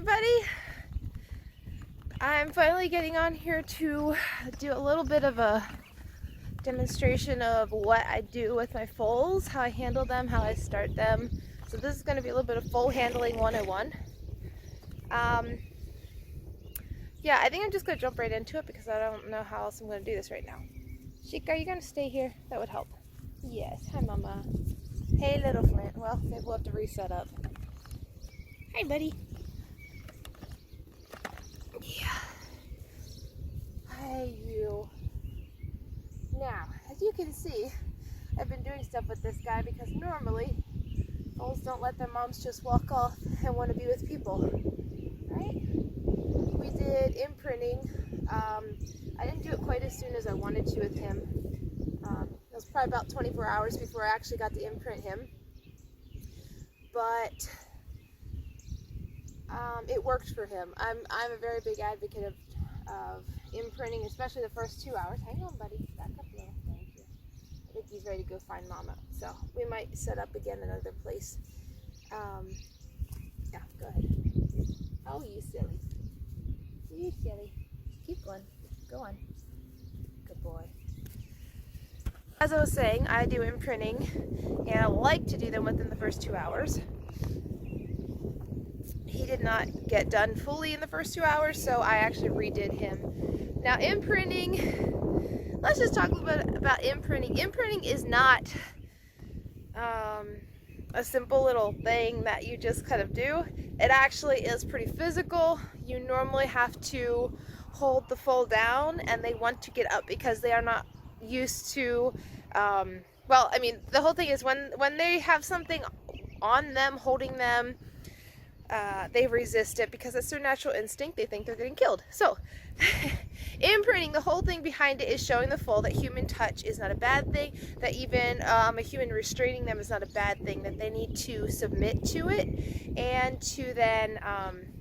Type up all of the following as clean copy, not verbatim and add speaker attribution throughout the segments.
Speaker 1: everybody. I'm finally getting on here to do a little bit of a demonstration of what I do with my foals, how I handle them, how I start them. So this is going to be a little bit of foal handling 101. Yeah, I think I'm just going to jump right into it because I don't know how else I'm going to do this right now. Sheik, are you going to stay here? That would help. Yes. Hi, Mama. Hey, little Flint. Well, maybe we'll have to reset up. Hi, buddy. Yeah. Hi, you. Now, as you can see, I've been doing stuff with this guy because normally foals don't let their moms just walk off and want to be with people, right? We did imprinting. I didn't do it quite as soon as I wanted to with him. It was probably about 24 hours before I actually got to imprint him. But it worked for him. I'm a very big advocate of imprinting, especially the first 2 hours. Hang on, buddy. Back up a little. Thank you. I think he's ready to go find Mama. So we might set up again another place. Yeah, go ahead. Oh, you silly. You silly. Keep going. Go on. Good boy. As I was saying, I do imprinting, and I like to do them within the first 2 hours. He did not get done fully in the first 2 hours, so I actually redid him. Now, imprinting, let's just talk a little bit about imprinting. Imprinting is not a simple little thing that you just kind of do. It actually is pretty physical. You normally have to hold the foal down, and they want to get up because they are not used to, well, I mean, the whole thing is when they have something on them, holding them, they resist it because it's their natural instinct. They think they're getting killed. So imprinting, the whole thing behind it is showing the foal that human touch is not a bad thing, that even a human restraining them is not a bad thing, that they need to submit to it and to then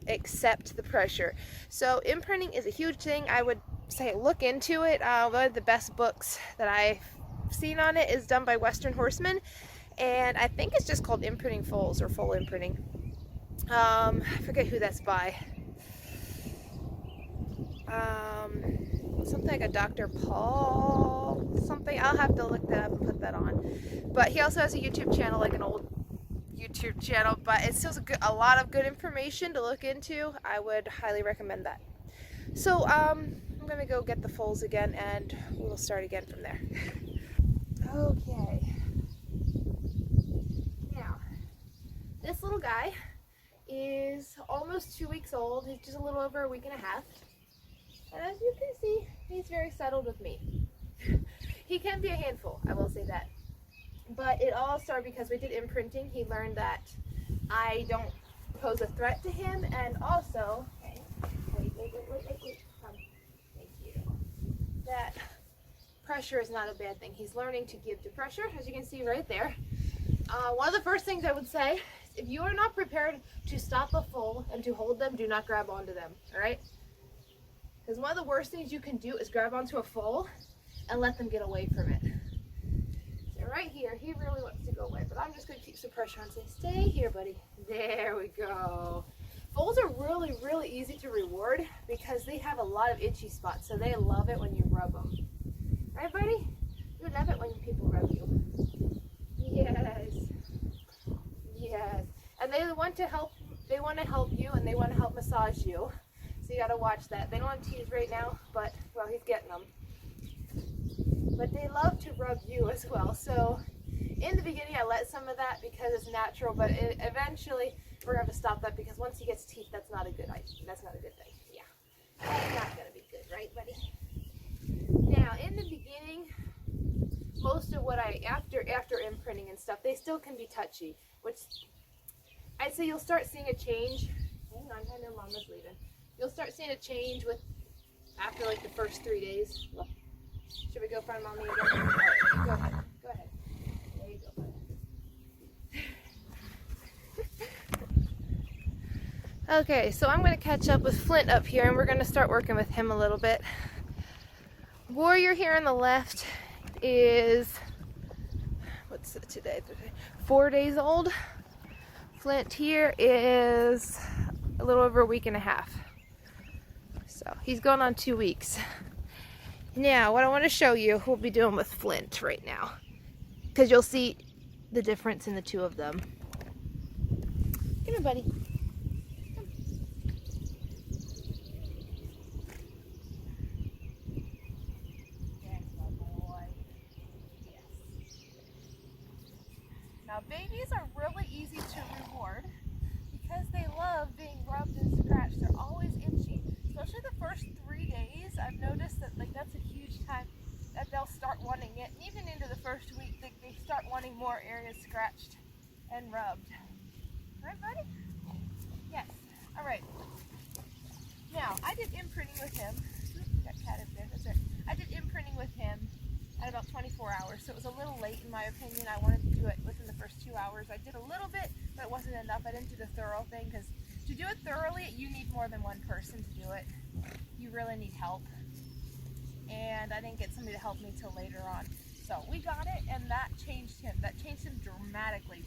Speaker 1: accept the pressure. So imprinting is a huge thing. I would say look into it. One of the best books that I've seen on it is done by Western Horseman, and I think it's just called Imprinting Foals or Foal Imprinting. I forget who that's by. Something like a Dr. Paul something. I'll have to look that up and put that on. But he also has a YouTube channel, like an old YouTube channel, but it's still a lot of good information to look into. I would highly recommend that. So I'm gonna go get the foals again, and we'll start again from there. Okay. Now, this little guy is almost 2 weeks old. He's just a little over a week and a half. And as you can see, he's very settled with me. He can be a handful, I will say that. But it all started because we did imprinting. He learned that I don't pose a threat to him, and also, okay, wait, come, thank you. That pressure is not a bad thing. He's learning to give to pressure, as you can see right there. One of the first things I would say, if you are not prepared to stop a foal and to hold them, do not grab onto them, all right? Because one of the worst things you can do is grab onto a foal and let them get away from it. So right here, he really wants to go away, but I'm just going to keep some pressure on and say, stay here, buddy. There we go. Foals are really, really easy to reward because they have a lot of itchy spots, so they love it when you rub them. Right, buddy? You love it when people rub you. Yes. Yes. And they want to help you, and they want to help massage you. So you got to watch that. They don't have teeth right now, but, well, he's getting them. But they love to rub you as well. So in the beginning, I let some of that because it's natural, but eventually we're going to have to stop that because once he gets teeth, that's not a good idea. That's not a good thing. Yeah. That's not going to be good, right, buddy? Now, in the beginning, most of what after imprinting and stuff, they still can be touchy, which I'd say you'll start seeing a change. Hang on, I know Mama's leaving. You'll start seeing a change after like the first 3 days. Look. Should we go find Mommy again? All right, go ahead. Go ahead. There you go. Okay, so I'm going to catch up with Flint up here, and we're going to start working with him a little bit. Warrior here on the left is, what's it today? 4 days old. Flint here is a little over a week and a half. So he's going on 2 weeks. Now, what I want to show you, we'll be doing with Flint right now, because you'll see the difference in the two of them. Come here, buddy. Come. Yes, my boy. Yes. Now, babies are really easy to reward because they love being rubbed and scratched. They're always itchy. Especially the first 3 days, I've noticed that that's a huge time that they'll start wanting it. And even into the first week, they start wanting more areas scratched and rubbed. Right, buddy? Yes. All right. Now, I did imprinting with him. Oops, got cat up there. That's it. I did imprinting with him at about 24 hours, so it was a little late in my opinion. I wanted to do it within the first 2 hours. I did a little bit, but it wasn't enough. I didn't do the thorough thing, because to do it thoroughly, you need more than one person to do it. You really need help. And I didn't get somebody to help me till later on. So we got it, and that changed him. That changed him dramatically.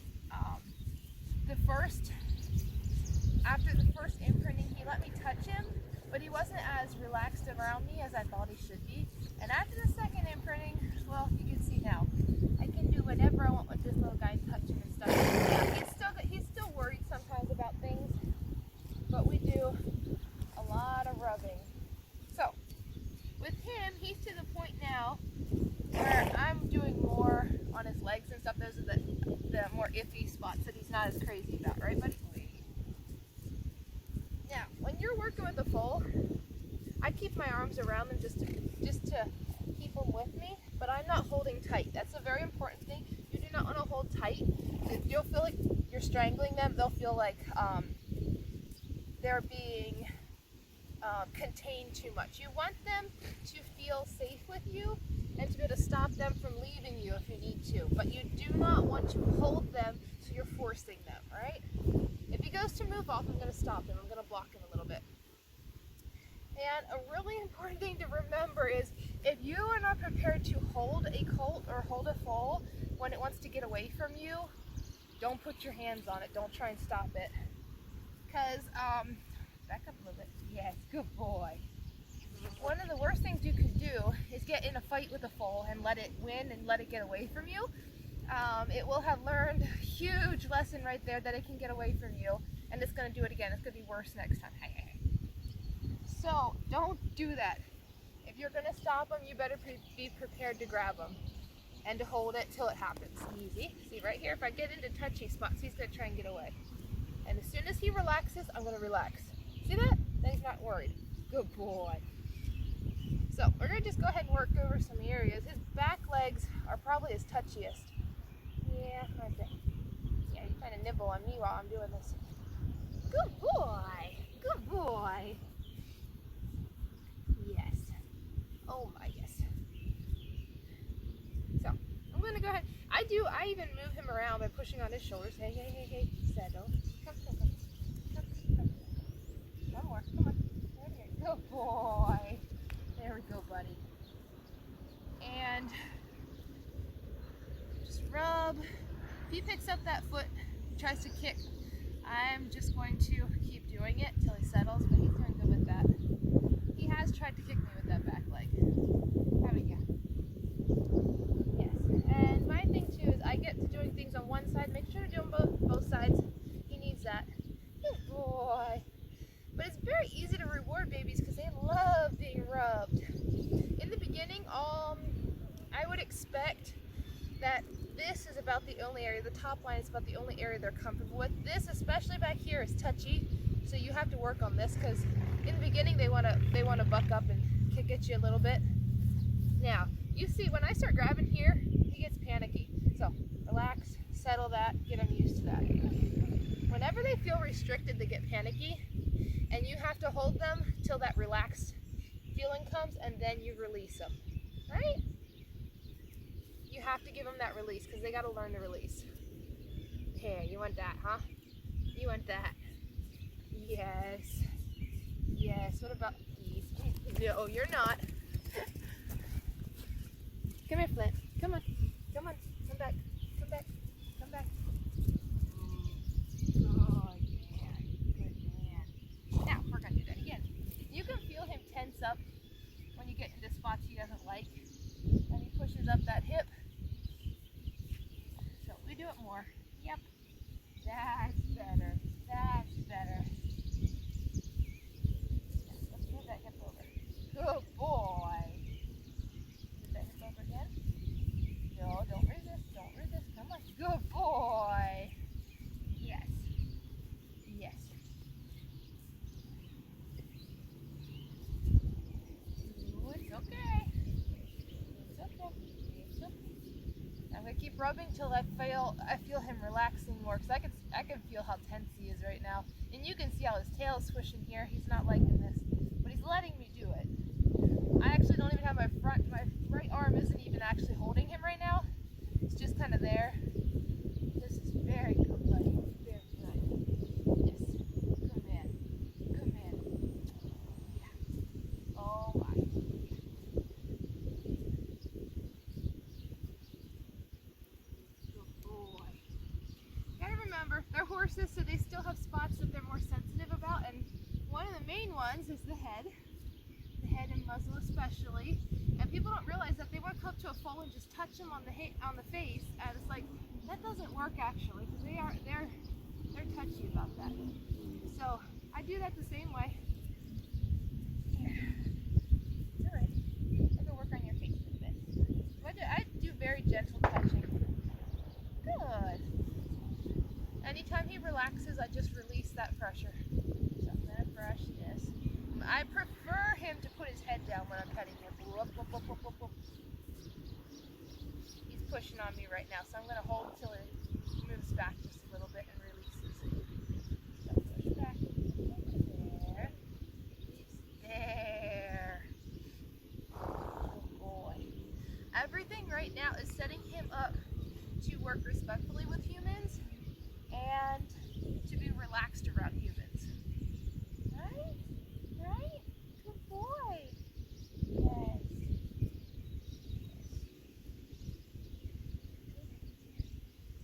Speaker 1: After the first imprinting, he let me touch him, but he wasn't as relaxed around me as I thought he should be. And after the second imprinting, well, you can see now, I can do whatever I want with this little guy, touch him and stuff. He's still worried sometimes about things, but we do a lot of rubbing. So with him, he's to the point now where I'm doing more on his legs and stuff. Those are the more iffy spots that he's not as crazy about, right, buddy? Now, when you're working with a foal, I keep my arms around them just to keep them with me, but I'm not holding tight. That's a very important thing. You do not want to hold tight. You'll feel like you're strangling them. They'll feel like they're being contained too much. You want them to feel safe with you and to be able to stop them from leaving you if you need to, but you do not want to hold them so you're forcing them, right? If he goes to move off, I'm going to stop him. I'm going to block him a little bit. And a really important thing to remember is if you are not prepared to hold a colt or hold a foal when it wants to get away from you, don't put your hands on it. Don't try and stop it. Because, back up a little bit. Yes, good boy. One of the worst things you can do is get in a fight with a foal and let it win and let it get away from you. It will have learned a huge lesson right there that it can get away from you, and it's going to do it again. It's going to be worse next time. Hey. So don't do that. If you're going to stop them, you better be prepared to grab them and to hold it till it happens. Easy. See right here, if I get into touchy spots, he's going to try and get away. And as soon as he relaxes, I'm going to relax. See that? Then he's not worried. Good boy. So we're going to just go ahead and work over some areas. His back legs are probably his touchiest. Yeah, aren't they? Yeah, he's trying to nibble on me while I'm doing this. Good boy. Good boy. Yes. Oh my, yes. So, I'm going to go ahead. I even move him around by pushing on his shoulders. Hey. Settle. Come. One more. Come on. There we go. Good boy. There we go, buddy. And just rub. If he picks up that foot, tries to kick, I'm just going to keep doing it till he settles, but he's doing good with that. He has tried to kick me with that back leg. Haven't you? Yes. And my thing too is I get to doing things on one side. Make sure to do them both sides. He needs that. Good boy. But it's very easy to reward babies because they love being rubbed. In the beginning, I would expect that this is about the only area, the top line is about the only area they're comfortable with. This, especially back here, is touchy, so you have to work on this because in the beginning they want to buck up and kick at you a little bit. Now, you see when I start grabbing here, he gets panicky. So relax, settle that, get him used to that. Whenever they feel restricted, they get panicky, and you have to hold them till that relaxed feeling comes, and then you release them, right? You have to give them that release because they got to learn to release. Here, you want that, huh? You want that? Yes. Yes. What about these? No, you're not. Come here, Flint. Come on. Come on. Come back. Come back. Come back. Oh, yeah. Good man. up when you get into spots he doesn't like. And he pushes up that hip. So we do it more. Yep. That's better. That's better. Yeah, let's move that hip over. Good boy. Move that hip over again. No, don't resist. Don't resist. Come on. Good boy. Yes. Yes. Ooh, it's okay. It's okay. It's okay. I'm gonna keep rubbing till I feel him relaxing more, because I can feel how tense he is right now. And you can see how his tail is swishing here. He's not liking this, but he's letting me do it. I actually don't even have my right arm isn't even actually holding him right now. It's just kind of there. This is very good, buddy. Very good. Yes. Good man. Good man. Yeah. Oh my. Good boy. You gotta remember, they're horses, so they still have spots that they're more sensitive about, and one of the main ones is the head. The head and muzzle especially. And people don't realize that they want to come up to a foal and just touch them on the face, and it's like, that doesn't work actually, because they're touchy about that. So I do that the same way. Yeah. It's alright. I'm gonna work on your face a bit. I do very gentle touching. Good. Anytime he relaxes, I just release that pressure. So I'm gonna brush this. I prefer him to put his head down when I'm petting him. Whoop, whoop, whoop, whoop, whoop, whoop. He's pushing on me right now, so I'm going to hold until he moves back just a little bit and releases. So push back. There. Release. There. Good boy. Everything right now is setting him up to work respectfully with humans and to be relaxed around humans. Right? Right? Good boy. Yes.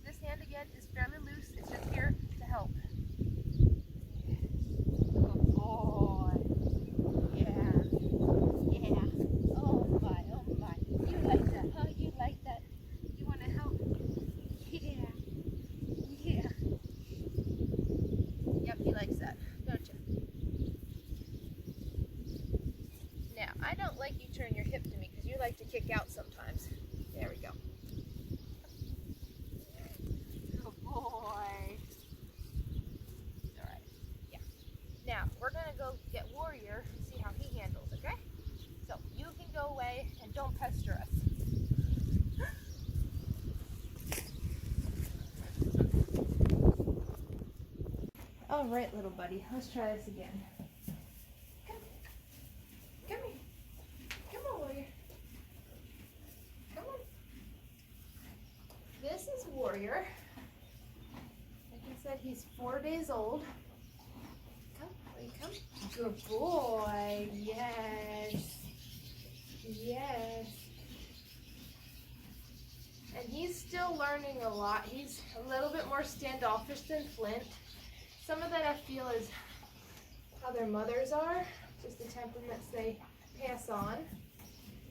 Speaker 1: This hand again is fairly loose. It's just here to help. Good boy. Yeah. Yeah. Oh my, oh my. You like that, huh? You like that? You want to help? Yeah. Yeah. Yep, he likes that, don't you? Now, I don't like you turn your hip to me because you like to kick out sometimes. There we go. Good boy. Alright, yeah. Now, we're going to go get Warrior and see how he handles, okay? So, you can go away and don't pester us. Alright, little buddy, let's try this again. Come here. Come on, Warrior. Come on. This is Warrior. Like I said, he's 4 days old. Come, will you come? Good boy. Yes. Yes. And he's still learning a lot. He's a little bit more standoffish than Flint. Some of that I feel is how their mothers are, just the temperaments they pass on.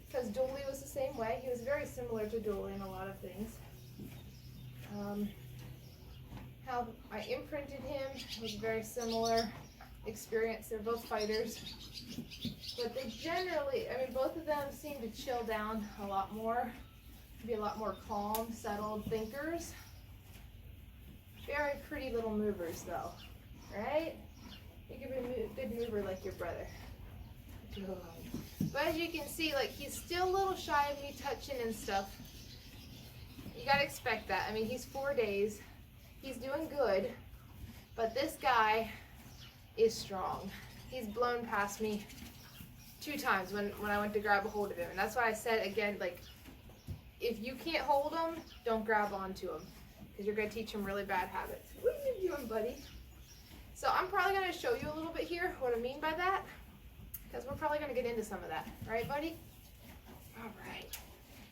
Speaker 1: Because Dooley was the same way. He was very similar to Dooley in a lot of things. How I imprinted him was very similar experience. They're both fighters. But they generally, I mean, both of them seem to chill down a lot more, be a lot more calm, settled thinkers. Very pretty little movers though, right? You could be a good mover like your brother. Good. But as you can see, like, he's still a little shy of me touching and stuff. You gotta expect that. I mean, he's 4 days. He's doing good. But this guy is strong. He's blown past me 2 times when I went to grab a hold of him. And that's why I said, again, like, if you can't hold him, don't grab onto him. Because you're going to teach him really bad habits. What are you doing, buddy? So I'm probably going to show you a little bit here what I mean by that. Because we're probably going to get into some of that. Right, buddy? All right.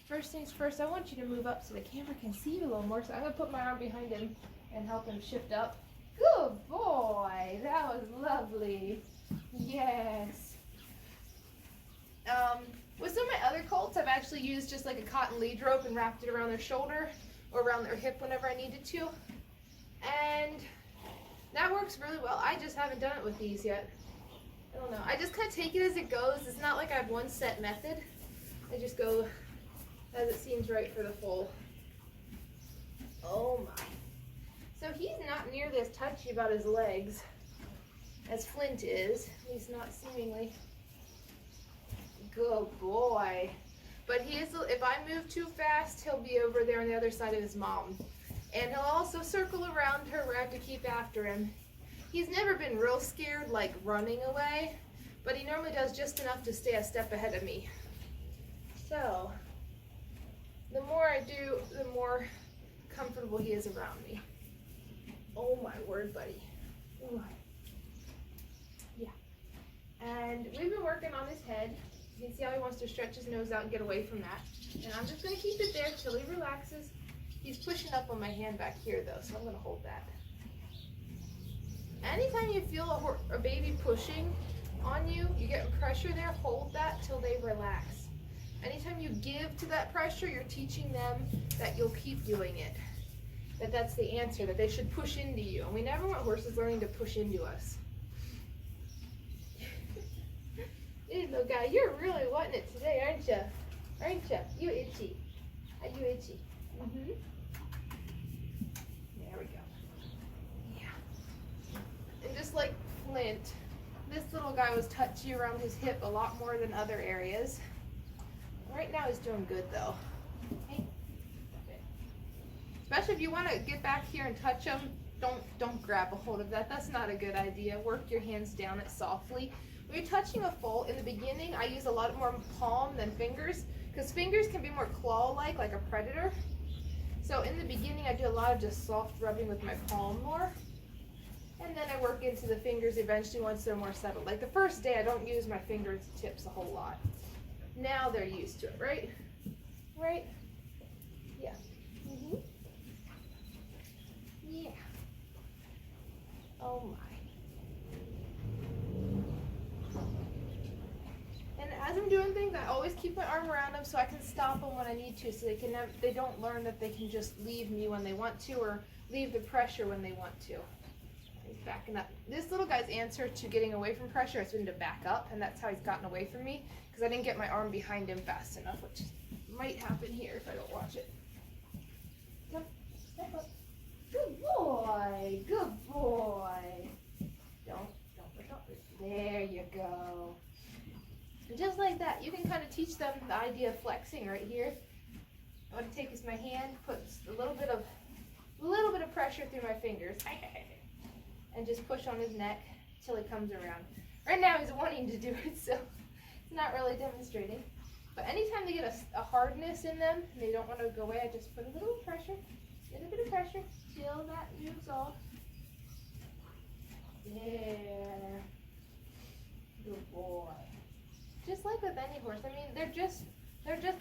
Speaker 1: First things first, I want you to move up so the camera can see you a little more. So I'm going to put my arm behind him and help him shift up. Good boy. That was lovely. Yes. With some of my other colts, I've actually used just like a cotton lead rope and wrapped it around their shoulder or around their hip whenever I needed to. And that works really well. I just haven't done it with these yet. I don't know. I just kind of take it as it goes. It's not like I have one set method. I just go as it seems right for the foal. Oh my. So he's not nearly as touchy about his legs as Flint is. He's not seemingly. Good boy. But he is, if I move too fast, he'll be over there on the other side of his mom. And he'll also circle around her where I have to keep after him. He's never been real scared, like running away, but he normally does just enough to stay a step ahead of me. So, the more I do, the more comfortable he is around me. Oh my word, buddy. Ooh. Yeah. And we've been working on his head. You can see how he wants to stretch his nose out and get away from that. And I'm just going to keep it there till he relaxes. He's pushing up on my hand back here though, so I'm going to hold that. Anytime you feel a baby pushing on you, you get pressure there, hold that till they relax. Anytime you give to that pressure, you're teaching them that you'll keep doing it. That's the answer, that they should push into you. And we never want horses learning to push into us. Hey, little guy, you're really wanting it today, aren't you? Aren't you? You itchy. Are you itchy? Mm-hmm. There we go. Yeah. And just like Flint, this little guy was touchy around his hip a lot more than other areas. Right now he's doing good though. Hey. Especially if you want to get back here and touch him, don't grab a hold of that. That's not a good idea. Work your hands down it softly. When you're touching a foal, in the beginning, I use a lot more palm than fingers, because fingers can be more claw-like, like a predator. So in the beginning, I do a lot of just soft rubbing with my palm more. And then I work into the fingers eventually once they're more settled. Like the first day, I don't use my fingertips a whole lot. Now they're used to it, right? Right? Yeah. Mm-hmm. Yeah. Oh my. And as I'm doing things, I always keep my arm around them so I can stop them when I need to, so they don't learn that they can just leave me when they want to or leave the pressure when they want to. He's backing up. This little guy's answer to getting away from pressure has been to back up, and that's how he's gotten away from me, because I didn't get my arm behind him fast enough, which might happen here if I don't watch it. Come, step up. Good boy. Good boy. Don't look up. There you go. And just like that, you can kind of teach them the idea of flexing right here. What I take is my hand, put a little bit of pressure through my fingers, and just push on his neck till he comes around. Right now he's wanting to do it, so it's not really demonstrating. But anytime they get a hardness in them and they don't want to go away, I just put a little pressure till that moves off. There. Good boy. Just like with any horse. I mean, they're just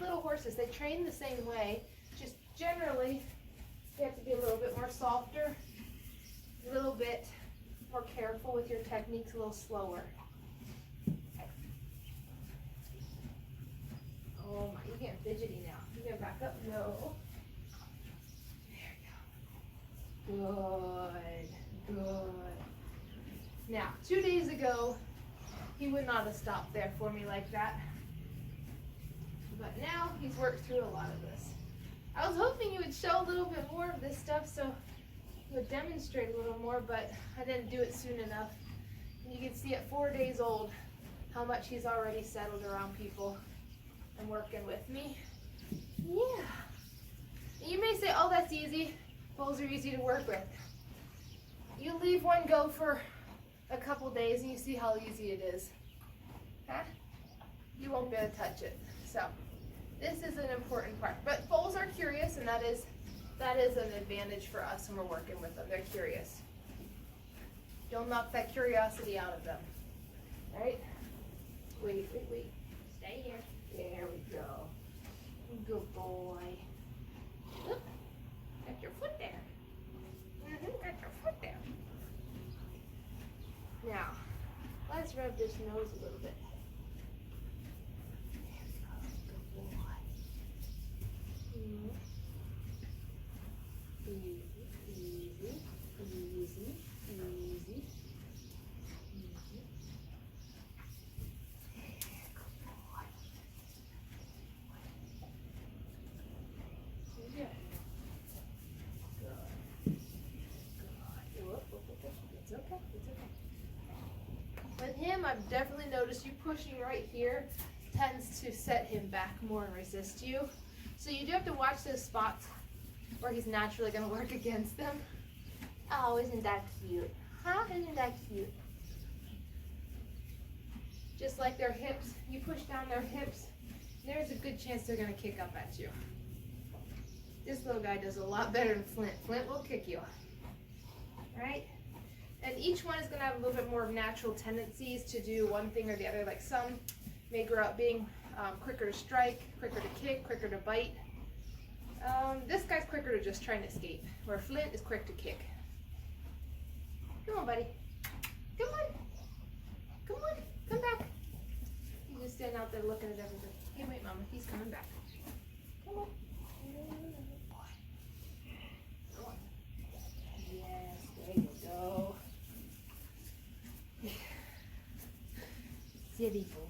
Speaker 1: little horses. They train the same way. Just generally, you have to be a little bit more softer, a little bit more careful with your techniques, a little slower. Oh my, you're getting fidgety now. You gonna back up? No. There you go. Good. Now, 2 days ago, he would not have stopped there for me like that. But now he's worked through a lot of this. I was hoping he would show a little bit more of this stuff so he would demonstrate a little more, but I didn't do it soon enough. And you can see at 4 days old how much he's already settled around people and working with me. Yeah. And you may say, oh, that's easy. Foals are easy to work with. You leave one go for a couple days and you see how easy it is. Huh? You won't be able to touch it. So this is an important part. But foals are curious, and that is an advantage for us when we're working with them. They're curious. Don't knock that curiosity out of them. All right? Wait. Stay here. There we go. Good boy. Look. Got your foot there. Got your foot there. Now, let's rub this nose a little bit. Easy, easy, easy, easy. It's okay. It's okay. With him, I've definitely noticed you pushing right here tends to set him back more and resist you. So you do have to watch those spots where he's naturally going to work against them. Oh, isn't that cute? Huh? Isn't that cute? Just like their hips, you push down their hips, there's a good chance they're going to kick up at you. This little guy does a lot better than Flint. Flint will kick you. Right? And each one is going to have a little bit more natural tendencies to do one thing or the other. Like some may grow up being quicker to strike, quicker to kick, quicker to bite. This guy's quicker to just try and escape, where Flint is quick to kick. Come on, buddy. Come on. Come on. Come back. He's just standing out there looking at everything. Hey, wait, Mama. He's coming back. Come on. Come on. Yes, there you go. Silly boy.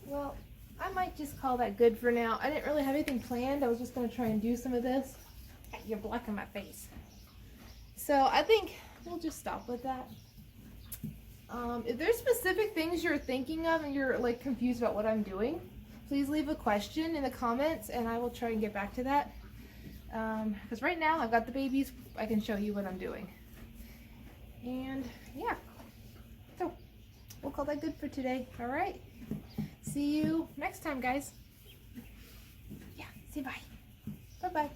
Speaker 1: Well, I might just call that good for now. I didn't really have anything planned. I was just going to try and do some of this. You're blocking my face. So I think we'll just stop with that. If there's specific things you're thinking of and you're like confused about what I'm doing, please leave a question in the comments and I will try and get back to that. Because right now I've got the babies. I can show you what I'm doing. And yeah, so we'll call that good for today. All right. See you next time, guys. Yeah, say bye. Bye-bye.